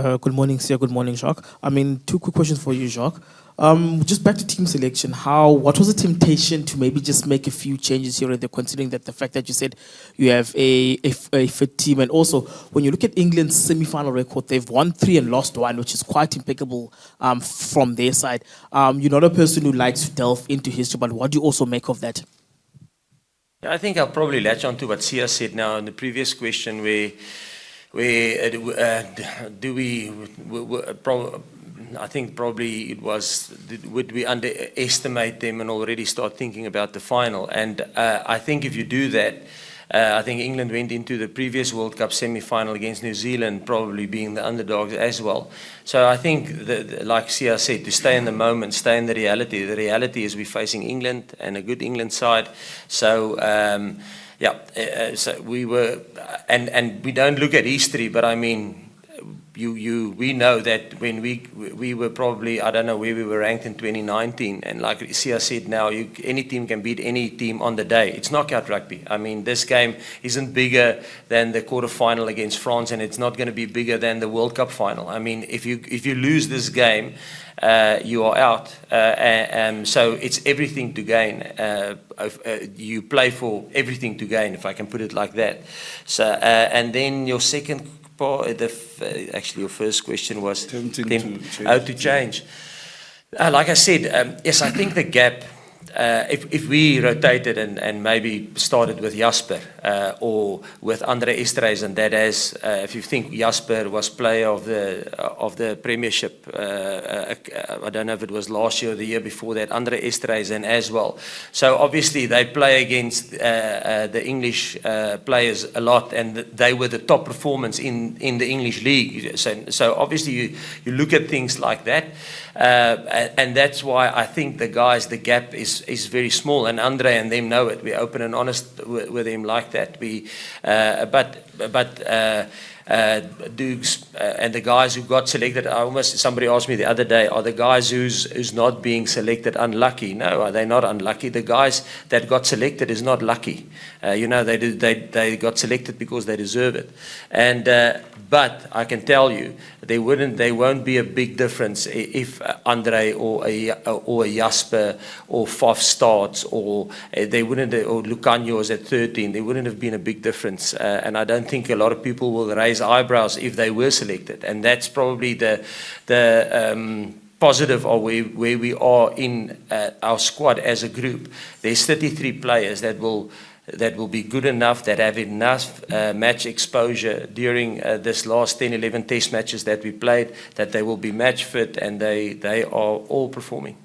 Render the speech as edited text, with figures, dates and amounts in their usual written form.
Good morning, Sia. Good morning, Jacques. I mean, two quick questions for you, Jacques. Just back to team selection. What was the temptation to maybe just make a few changes here and there, considering that the fact that you said you have a fit team, and also when you look at England's semi-final record, they've won 3 and lost 1, which is quite impeccable from their side. You're not a person who likes to delve into history, but what do you also make of that? I think I'll probably latch on to what Sia said now in the previous question, where do we? I think probably it was, would we underestimate them and already start thinking about the final? And I think if you do that, I think England went into the previous World Cup semi-final against New Zealand probably being the underdogs as well. So I think, like Sia said, to stay in the moment, stay in the reality. The reality is we're facing England and a good England side. So so we were, and we don't look at history, but I mean, we know that when we were probably, I don't know where we were ranked in 2019, and like Sia said now, any team can beat any team on the day. It's knockout rugby. I mean, this game isn't bigger than the quarterfinal against France, and it's not going to be bigger than the World Cup final. I mean, if you lose this game, you are out. So it's everything to gain. You play for everything to gain, if I can put it like that. So and then your second part, actually your first question was how to change. Like I said, yes, I think the gap, if we rotated and maybe started with Jasper or with Andre Esterhuizen, that has, if you think Jasper was player of the Premiership, I don't know if it was last year or the year before that, Andre Esterhuizen as well. So obviously they play against the English players a lot, and they were the top performance in the English league. So obviously you look at things like that, and that's why I think the gap is very small, and Andre and them know it. We're open and honest with him like that. Dukes and the guys who got selected, somebody asked me the other day, are the guys who's not being selected unlucky? No, are they not unlucky? The guys that got selected is not lucky. They got selected because they deserve it. And but I can tell you, there won't be a big difference if Andre or a Jasper or Faf starts, or Lucanio is at 13. There wouldn't have been a big difference, and I don't think a lot of people will raise eyebrows if they were selected. And that's probably the positive of where we are in our squad as a group. There's 33 players that will be good enough, that have enough match exposure during this last 10, 11 test matches that we played, that they will be match fit, and they are all performing.